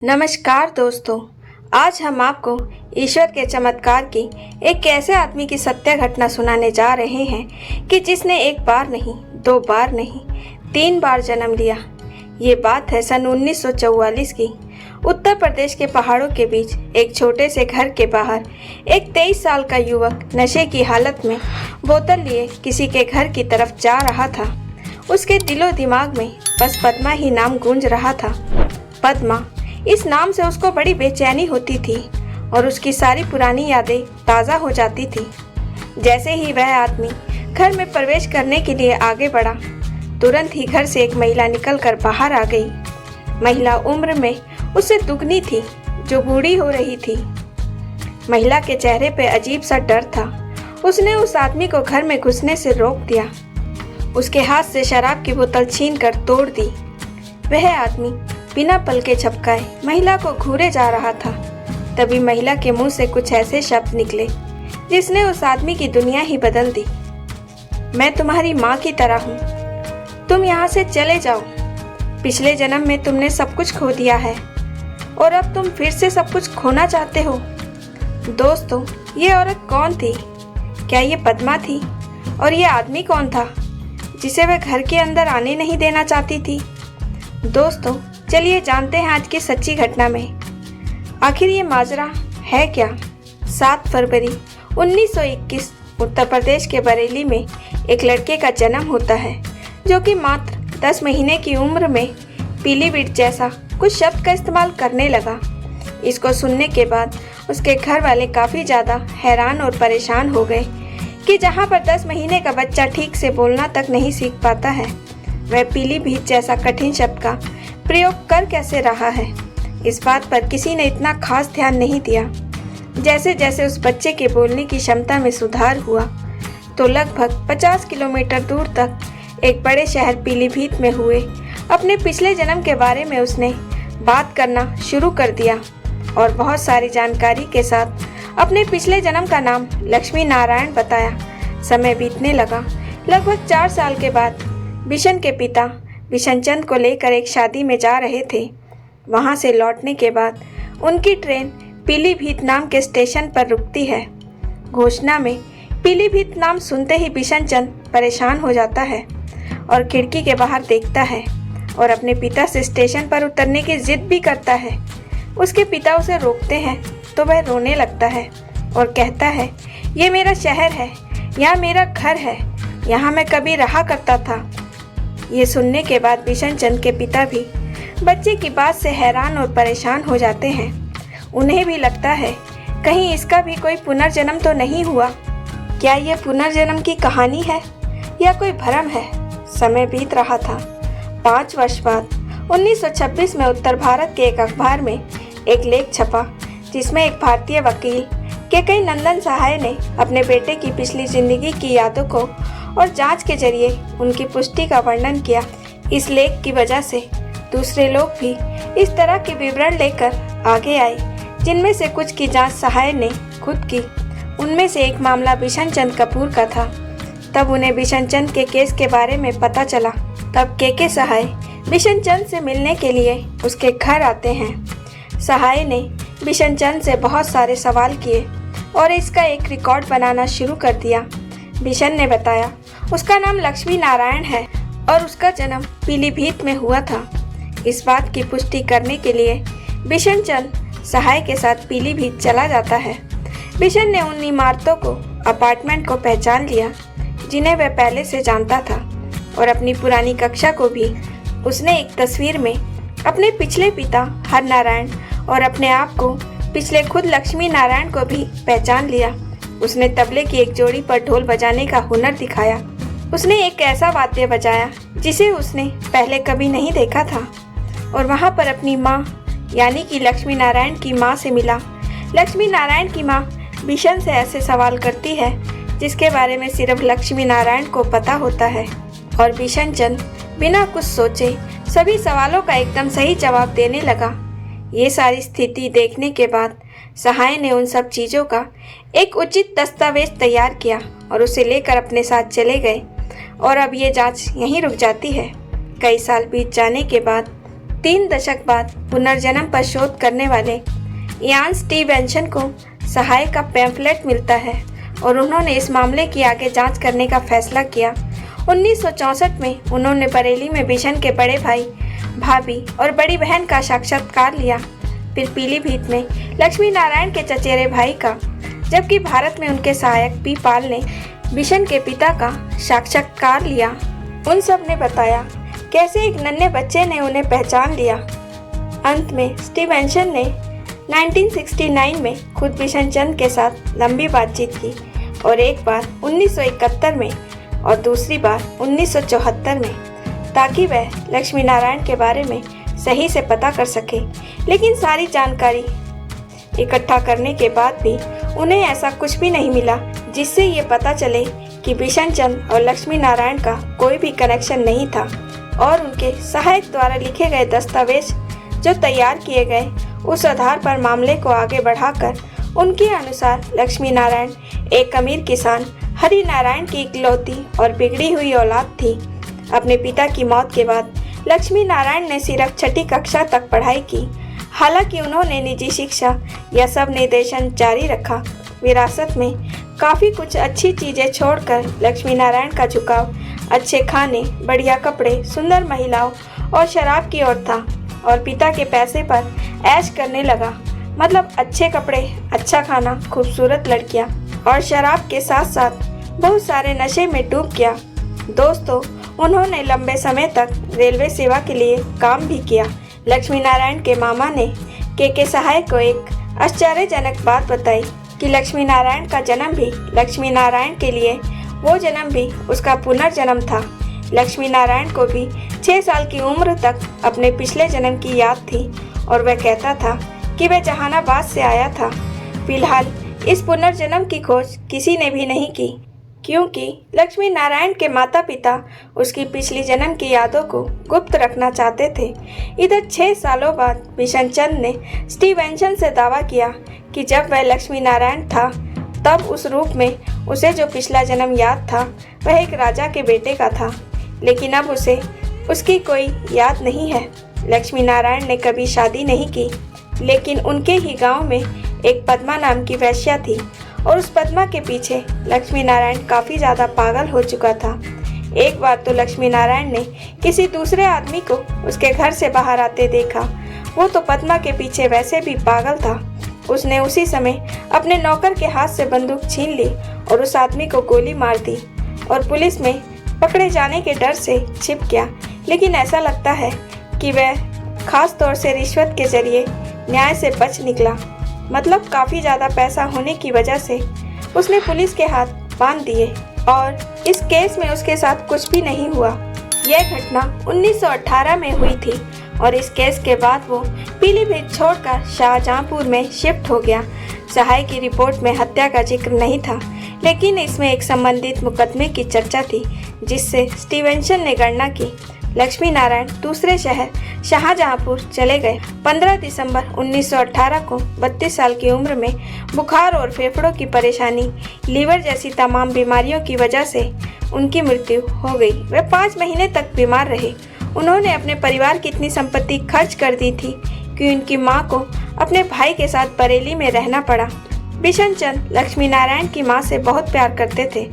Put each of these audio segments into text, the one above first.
नमस्कार दोस्तों। आज हम आपको ईश्वर के चमत्कार की एक ऐसे आदमी की सत्य घटना सुनाने जा रहे हैं कि जिसने एक बार नहीं, दो बार नहीं, 3 बार जन्म लिया। ये बात है सन 1944 की। उत्तर प्रदेश के पहाड़ों के बीच एक छोटे से घर के बाहर एक 23 साल का युवक नशे की हालत में बोतल लिए किसी के घर की तरफ जा रहा था। उसके दिलो दिमाग में बस पद्मा ही नाम गूंज रहा था। पद्मा, इस नाम से उसको बड़ी बेचैनी होती थी और उसकी सारी पुरानी यादें ताज़ा हो जाती थी। जैसे ही वह आदमी घर में प्रवेश करने के लिए आगे बढ़ा, तुरंत ही घर से एक महिला निकलकर बाहर आ गई। महिला उम्र में उससे दुगनी थी, जो बूढ़ी हो रही थी। महिला के चेहरे पे अजीब सा डर था। उसने उस आदमी को घर में घुसने से रोक दिया। उसके हाथ से शराब की बोतल छीनकर तोड़ दी। वह आदमी बिना पलके झपकाए महिला को घूरे जा रहा था। तभी महिला के मुंह से कुछ ऐसे शब्द निकले जिसने उस आदमी की दुनिया ही बदल दी। मैं तुम्हारी माँ की तरह हूँ, तुम यहाँ से चले जाओ। पिछले जन्म में तुमने सब कुछ खो दिया है और अब तुम फिर से सब कुछ खोना चाहते हो। दोस्तों, ये औरत कौन थी? क्या ये पद्मा थी? और ये आदमी कौन था जिसे वह घर के अंदर आने नहीं देना चाहती थी? दोस्तों, चलिए जानते हैं आज की सच्ची घटना में आखिर ये माजरा है क्या। 7 फरवरी 1921 उत्तर प्रदेश के बरेली में एक लड़के का जन्म होता है, जो कि मात्र 10 महीने की उम्र में पीलीभीत जैसा कुछ शब्द का इस्तेमाल करने लगा। इसको सुनने के बाद उसके घर वाले काफ़ी ज़्यादा हैरान और परेशान हो गए कि जहाँ पर 10 महीने का बच्चा ठीक से बोलना तक नहीं सीख पाता है, वह पीलीभीत जैसा कठिन शब्द का प्रयोग कर कैसे रहा है। इस बात पर किसी ने इतना खास ध्यान नहीं दिया। जैसे जैसे उस बच्चे के बोलने की क्षमता में सुधार हुआ, तो लगभग 50 किलोमीटर दूर तक एक बड़े शहर पीलीभीत में हुए अपने पिछले जन्म के बारे में उसने बात करना शुरू कर दिया और बहुत सारी जानकारी के साथ अपने पिछले जन्म का नाम लक्ष्मी नारायण बताया। समय बीतने लगा। लगभग 4 साल के बाद बिशन के पिता बिशनचंद को लेकर एक शादी में जा रहे थे। वहां से लौटने के बाद उनकी ट्रेन पीलीभीत नाम के स्टेशन पर रुकती है। घोषणा में पीलीभीत नाम सुनते ही बिशनचंद परेशान हो जाता है और खिड़की के बाहर देखता है और अपने पिता से स्टेशन पर उतरने की जिद भी करता है। उसके पिता उसे रोकते हैं तो वह रोने लगता है और कहता है, ये मेरा शहर है, यहाँ मेरा घर है, यहाँ मैं कभी रहा करता था। ये सुनने के बाद बिशनचंद के पिता भी बच्चे की बात से हैरान और परेशान हो जाते हैं। उन्हें भी लगता है कहीं इसका भी कोई पुनर्जन्म तो नहीं हुआ। क्या ये पुनर्जन्म की कहानी है या कोई भ्रम है? समय बीत रहा था। 5 वर्ष बाद 1926 में उत्तर भारत के एक अखबार में एक लेख छपा, जिसमें एक भारतीय वकील के कई नंदन सहाय ने अपने बेटे की पिछली जिंदगी की यादों को और जांच के जरिए उनकी पुष्टि का वर्णन किया। इस लेख की वजह से दूसरे लोग भी इस तरह के विवरण लेकर आगे आए, जिनमें से कुछ की जांच सहाय ने खुद की। उनमें से एक मामला बिशनचंद कपूर का था। तब उन्हें बिशनचंद के केस के बारे में पता चला। तब के सहाय बिशनचंद से मिलने के लिए उसके घर आते हैं। सहाय ने बिशनचंद से बहुत सारे सवाल किए और इसका एक रिकॉर्ड बनाना शुरू कर दिया। बिशन ने बताया उसका नाम लक्ष्मी नारायण है और उसका जन्म पीलीभीत में हुआ था। इस बात की पुष्टि करने के लिए बिशनचंद सहाय के साथ पीलीभीत चला जाता है। बिशन ने उन इमारतों को, अपार्टमेंट को पहचान लिया जिन्हें वह पहले से जानता था, और अपनी पुरानी कक्षा को भी उसने एक तस्वीर में अपने पिछले पिता हर नारायण और अपने आप को पिछले खुद लक्ष्मी नारायण को भी पहचान लिया। उसने तबले की एक जोड़ी पर ढोल बजाने का हुनर दिखाया। उसने एक ऐसा वाद्य बजाया जिसे उसने पहले कभी नहीं देखा था, और वहाँ पर अपनी माँ यानी कि लक्ष्मी नारायण की माँ से मिला। लक्ष्मी नारायण की माँ बिशन से ऐसे सवाल करती है जिसके बारे में सिर्फ लक्ष्मी नारायण को पता होता है, और बिशनचंद बिना कुछ सोचे सभी सवालों का एकदम सही जवाब देने लगा। ये सारी स्थिति देखने के बाद सहाय ने उन सब चीज़ों का एक उचित दस्तावेज तैयार किया और उसे लेकर अपने साथ चले गए, और अब ये जांच यहीं रुक जाती है। कई साल बीत जाने के बाद 3 दशक बाद पुनर्जन्म पर शोध करने वाले इयान स्टीवेंसन को सहायक का पैम्फलेट मिलता है और उन्होंने इस मामले की आगे जांच करने का फैसला किया। 1964 में उन्होंने बरेली में बिशन के बड़े भाई, भाभी और बड़ी बहन का साक्षात्कार लिया। फिर पीलीभीत में लक्ष्मी नारायण के चचेरे भाई का, जबकि भारत में उनके सहायक पी पाल ने बिशन के पिता का साक्षात्कार लिया। उन सब ने बताया कैसे एक नन्हे बच्चे ने उन्हें पहचान लिया। अंत में स्टीवेंसन ने 1969 में खुद बिशनचंद के साथ लंबी बातचीत की और एक बार 1971 में और दूसरी बार 1974 में, ताकि वह लक्ष्मी नारायण के बारे में सही से पता कर सके। लेकिन सारी जानकारी इकट्ठा करने के बाद भी उन्हें ऐसा कुछ भी नहीं मिला जिससे ये पता चले कि बिशनचंद और लक्ष्मी नारायण का कोई भी कनेक्शन नहीं था। और उनके सहायक द्वारा लिखे गए दस्तावेज जो तैयार किए गए, उस आधार पर मामले को आगे बढ़ाकर उनके अनुसार लक्ष्मी नारायण एक अमीर किसान हरि नारायण की इकलौती और बिगड़ी हुई औलाद थी। अपने पिता की मौत के बाद लक्ष्मी नारायण ने सिर्फ 6ठी कक्षा तक पढ़ाई की। हालांकि उन्होंने निजी शिक्षा या सब निर्देशन जारी रखा। विरासत में काफ़ी कुछ अच्छी चीज़ें छोड़कर लक्ष्मी नारायण का झुकाव अच्छे खाने, बढ़िया कपड़े, सुंदर महिलाओं और शराब की ओर था और पिता के पैसे पर ऐश करने लगा। मतलब अच्छे कपड़े, अच्छा खाना, खूबसूरत लड़कियां और शराब के साथ साथ बहुत सारे नशे में डूब गया। दोस्तों, उन्होंने लंबे समय तक रेलवे सेवा के लिए काम भी किया। लक्ष्मी नारायण के मामा ने के सहाय को एक आश्चर्यजनक बात बताई कि लक्ष्मी नारायण का जन्म भी लक्ष्मी नारायण के लिए वो जन्म भी उसका पुनर्जन्म था। लक्ष्मी नारायण को भी 6 साल की उम्र तक अपने पिछले जन्म की याद थी और वह कहता था कि वह जहानाबाद से आया था। फिलहाल इस पुनर्जन्म की खोज किसी ने भी नहीं की, क्योंकि लक्ष्मी नारायण के माता पिता उसकी पिछली जन्म की यादों को गुप्त रखना चाहते थे। इधर 6 सालों बाद बिशनचंद ने स्टीवेंसन से दावा किया कि जब वह लक्ष्मी नारायण था तब उस रूप में उसे जो पिछला जन्म याद था वह एक राजा के बेटे का था, लेकिन अब उसे उसकी कोई याद नहीं है। लक्ष्मी नारायण ने कभी शादी नहीं की, लेकिन उनके ही गांव में एक पद्मा नाम की वैश्या थी और उस पद्मा के पीछे लक्ष्मी नारायण काफ़ी ज़्यादा पागल हो चुका था। एक बार तो लक्ष्मी नारायण ने किसी दूसरे आदमी को उसके घर से बाहर आते देखा। वो तो पद्मा के पीछे वैसे भी पागल था। उसने उसी समय अपने नौकर के हाथ से बंदूक छीन ली और उस आदमी को गोली मार दी और पुलिस में पकड़े जाने के डर से छिप गया। लेकिन ऐसा लगता है कि वह खास तौर से रिश्वत के जरिए न्याय से बच निकला। मतलब काफ़ी ज़्यादा पैसा होने की वजह से उसने पुलिस के हाथ बांध दिए और इस केस में उसके साथ कुछ भी नहीं हुआ। यह घटना 1918 में हुई थी और इस केस के बाद वो पीलीभीत छोड़कर शाहजहांपुर में शिफ्ट हो गया। सहाय की रिपोर्ट में हत्या का जिक्र नहीं था, लेकिन इसमें एक संबंधित मुकदमे की चर्चा थी जिससे स्टीवेंसन ने गणना की। लक्ष्मी नारायण दूसरे शहर शाहजहांपुर चले गए। 15 दिसंबर 1918 को 32 साल की उम्र में बुखार और फेफड़ों की परेशानी, लीवर जैसी तमाम बीमारियों की वजह से उनकी मृत्यु हो गई। वे 5 महीने तक बीमार रहे। उन्होंने अपने परिवार की इतनी संपत्ति खर्च कर दी थी कि उनकी मां को अपने भाई के साथ बरेली में रहना पड़ा। बिशनचंद लक्ष्मी नारायण की मां से बहुत प्यार करते थे,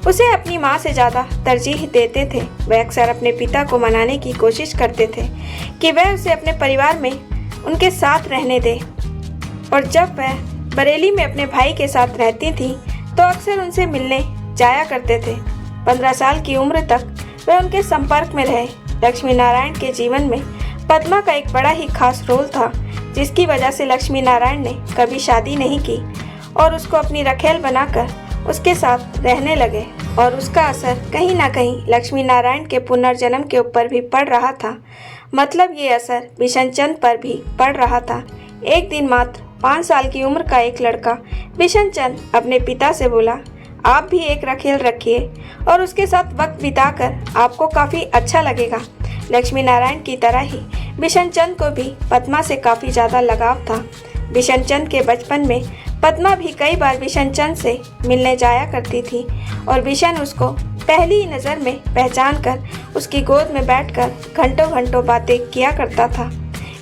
उसे अपनी मां से ज़्यादा तरजीह देते थे। वह अक्सर अपने पिता को मनाने की कोशिश करते थे कि वह उसे अपने परिवार में उनके साथ रहने दे, और जब वह बरेली में अपने भाई के साथ रहती थी तो अक्सर उनसे मिलने जाया करते थे। 15 साल की उम्र तक वह उनके संपर्क में रहे। लक्ष्मी नारायण के जीवन में पद्मा का एक बड़ा ही खास रोल था, जिसकी वजह से लक्ष्मी नारायण ने कभी शादी नहीं की और उसको अपनी रखेल बनाकर उसके साथ रहने लगे, और उसका असर कहीं ना कहीं लक्ष्मी नारायण के पुनर्जन्म के ऊपर भी पड़ रहा था। मतलब ये असर बिशनचंद पर भी पड़ रहा था। एक दिन मात्र 5 साल की उम्र का एक लड़का बिशनचंद अपने पिता से बोला, आप भी एक रखेल रखिए और उसके साथ वक्त बिताकर आपको काफ़ी अच्छा लगेगा। लक्ष्मी नारायण की तरह ही बिशनचंद को भी पद्मा से काफ़ी ज़्यादा लगाव था। बिशनचंद के बचपन में पद्मा भी कई बार बिशनचंद से मिलने जाया करती थी और बिशन उसको पहली ही नज़र में पहचान कर उसकी गोद में बैठकर घंटों घंटों बातें किया करता था।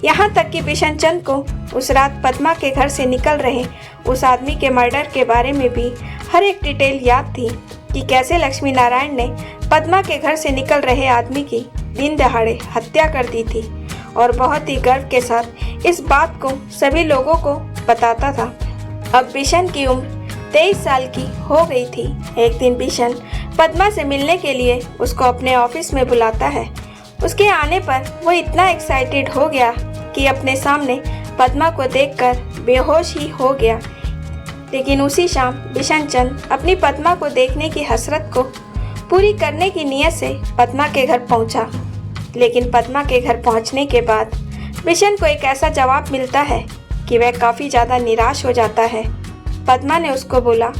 यहाँ तक कि बिशन चंद को उस रात पद्मा के घर से निकल रहे उस आदमी के मर्डर के बारे में भी हर एक डिटेल याद थी कि कैसे लक्ष्मी नारायण ने पद्मा के घर से निकल रहे आदमी की दिन दहाड़े हत्या कर दी थी और बहुत ही गर्व के साथ इस बात को सभी लोगों को बताता था। अब बिशन की उम्र 23 साल की हो गई थी। एक दिन बिशन पद्मा से मिलने के लिए उसको अपने ऑफिस में बुलाता है। उसके आने पर वो इतना एक्साइटेड हो गया कि अपने सामने पद्मा को देखकर बेहोश ही हो गया। लेकिन उसी शाम बिशन चंद अपनी पद्मा को देखने की हसरत को पूरी करने की नीयत से पद्मा के घर पहुंचा। लेकिन पद्मा के घर पहुंचने के बाद बिशन को एक ऐसा जवाब मिलता है कि वह काफ़ी ज़्यादा निराश हो जाता है। पद्मा ने उसको बोला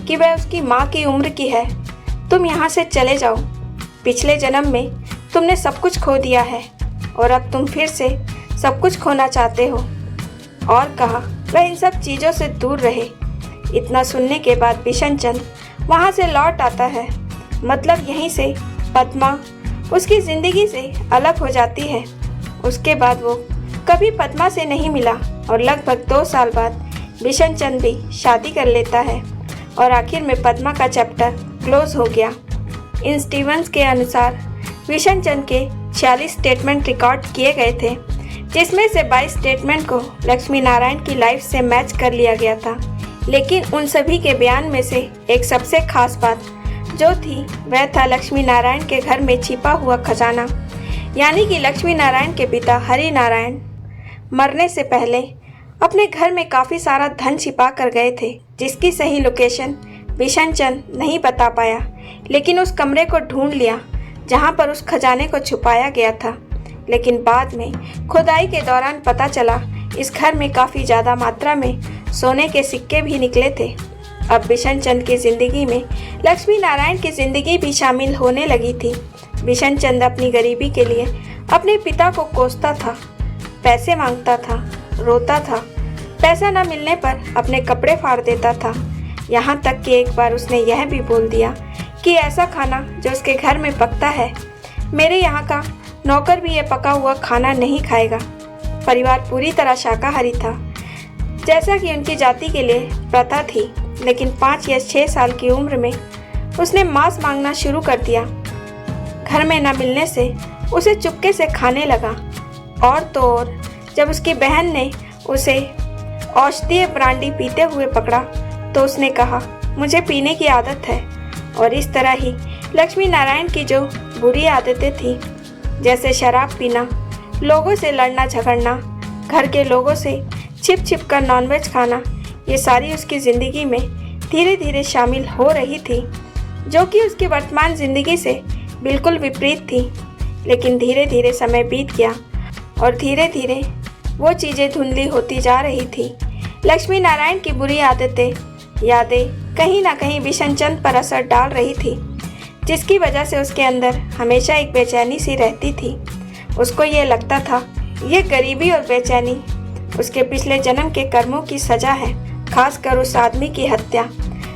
कि वह उसकी माँ की उम्र की है, तुम यहाँ से चले जाओ। पिछले जन्म में तुमने सब कुछ खो दिया है और अब तुम फिर से सब कुछ खोना चाहते हो। और कहा वह इन सब चीज़ों से दूर रहे। इतना सुनने के बाद बिशन चंद वहाँ से लौट आता है। मतलब यहीं से पद्मा उसकी ज़िंदगी से अलग हो जाती है। उसके बाद वो कभी पद्मा से नहीं मिला और लगभग 2 साल बाद बिशन चंद भी शादी कर लेता है और आखिर में पद्मा का चैप्टर क्लोज हो गया। इन स्टीवंस के अनुसार बिशन चंद के 46 स्टेटमेंट रिकॉर्ड किए गए थे, जिसमें से 22 स्टेटमेंट को लक्ष्मी नारायण की लाइफ से मैच कर लिया गया था। लेकिन उन सभी के बयान में से एक सबसे खास बात जो थी वह था लक्ष्मी नारायण के घर में छिपा हुआ खजाना। यानी कि लक्ष्मी नारायण के पिता हरि नारायण मरने से पहले अपने घर में काफ़ी सारा धन छिपा कर गए थे, जिसकी सही लोकेशन बिशन चंद नहीं बता पाया। लेकिन उस कमरे को ढूंढ लिया जहां पर उस खजाने को छुपाया गया था। लेकिन बाद में खुदाई के दौरान पता चला इस घर में काफ़ी ज़्यादा मात्रा में सोने के सिक्के भी निकले थे। अब बिशन चंद की ज़िंदगी में लक्ष्मी नारायण की ज़िंदगी भी शामिल होने लगी थी। बिशन चंद अपनी गरीबी के लिए अपने पिता को कोसता था, पैसे मांगता था, रोता था, पैसा न मिलने पर अपने कपड़े फाड़ देता था। यहाँ तक कि एक बार उसने यह भी बोल दिया कि ऐसा खाना जो उसके घर में पकता है, मेरे यहाँ का नौकर भी ये पका हुआ खाना नहीं खाएगा। परिवार पूरी तरह शाकाहारी था, जैसा कि उनकी जाति के लिए प्रथा थी। लेकिन 5 या 6 साल की उम्र में उसने मांस मांगना शुरू कर दिया। घर में न मिलने से उसे चुपके से खाने लगा। और तो और जब उसकी बहन ने उसे औषधीय ब्रांडी पीते हुए पकड़ा तो उसने कहा मुझे पीने की आदत है। और इस तरह ही लक्ष्मी नारायण की जो बुरी आदतें थी, जैसे शराब पीना, लोगों से लड़ना झगड़ना, घर के लोगों से छिप छिप कर नॉनवेज खाना, ये सारी उसकी ज़िंदगी में धीरे धीरे शामिल हो रही थी, जो कि उसकी वर्तमान ज़िंदगी से बिल्कुल विपरीत थी। लेकिन धीरे धीरे समय बीत गया और धीरे धीरे वो चीज़ें धुंधली होती जा रही थी। लक्ष्मी नारायण की बुरी आदतें, यादें कहीं ना कहीं बिशन चंद पर असर डाल रही थी, जिसकी वजह से उसके अंदर हमेशा एक बेचैनी सी रहती थी। उसको ये लगता था ये गरीबी और बेचैनी उसके पिछले जन्म के कर्मों की सज़ा है, खासकर उस आदमी की हत्या।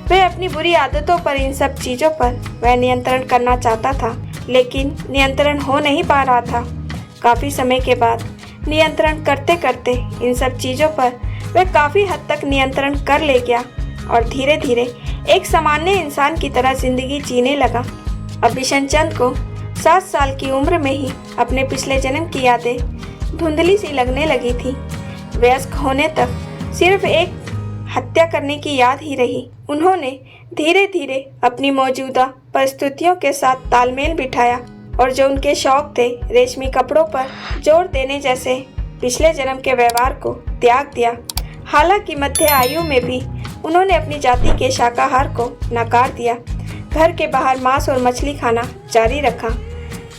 वह अपनी बुरी आदतों पर, इन सब चीज़ों पर वह नियंत्रण करना चाहता था, लेकिन नियंत्रण हो नहीं पा रहा था। काफ़ी समय के बाद नियंत्रण करते करते इन सब चीज़ों पर वह काफ़ी हद तक नियंत्रण कर ले गया और धीरे धीरे एक सामान्य इंसान की तरह ज़िंदगी जीने लगा। अब बिशन चंद को 7 साल की उम्र में ही अपने पिछले जन्म की यादें धुंधली सी लगने लगी थी। वयस्क होने तक सिर्फ एक हत्या करने की याद ही रही। उन्होंने धीरे धीरे अपनी मौजूदा परिस्थितियों के साथ तालमेल बिठाया और जो उनके शौक थे, रेशमी कपड़ों पर जोर देने जैसे पिछले जन्म के व्यवहार को त्याग दिया। हालांकि मध्य आयु में भी उन्होंने अपनी जाति के शाकाहार को नकार दिया। घर के बाहर मांस और मछली खाना जारी रखा।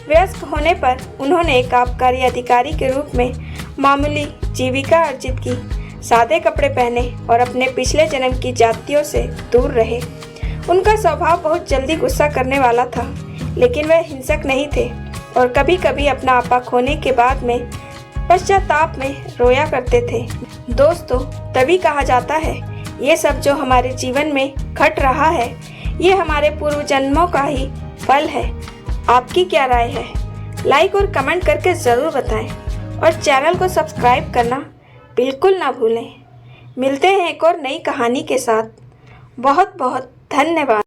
वयस्क होने पर उन्होंने एक आबकारी अधिकारी के रूप में मामूली जीविका अर्जित की, सादे कपड़े पहने और अपने पिछले जन्म की जातियों से दूर रहे। उनका स्वभाव बहुत जल्दी गुस्सा करने वाला था, लेकिन वह हिंसक नहीं थे और कभी कभी अपना आपा खोने के बाद में पश्चाताप में रोया करते थे। दोस्तों, तभी कहा जाता है ये सब जो हमारे जीवन में घट रहा है, ये हमारे पूर्व जन्मों का ही फल है। आपकी क्या राय है? लाइक और कमेंट करके ज़रूर बताएं और चैनल को सब्सक्राइब करना बिल्कुल ना भूलें। मिलते हैं एक और नई कहानी के साथ। बहुत बहुत धन्यवाद।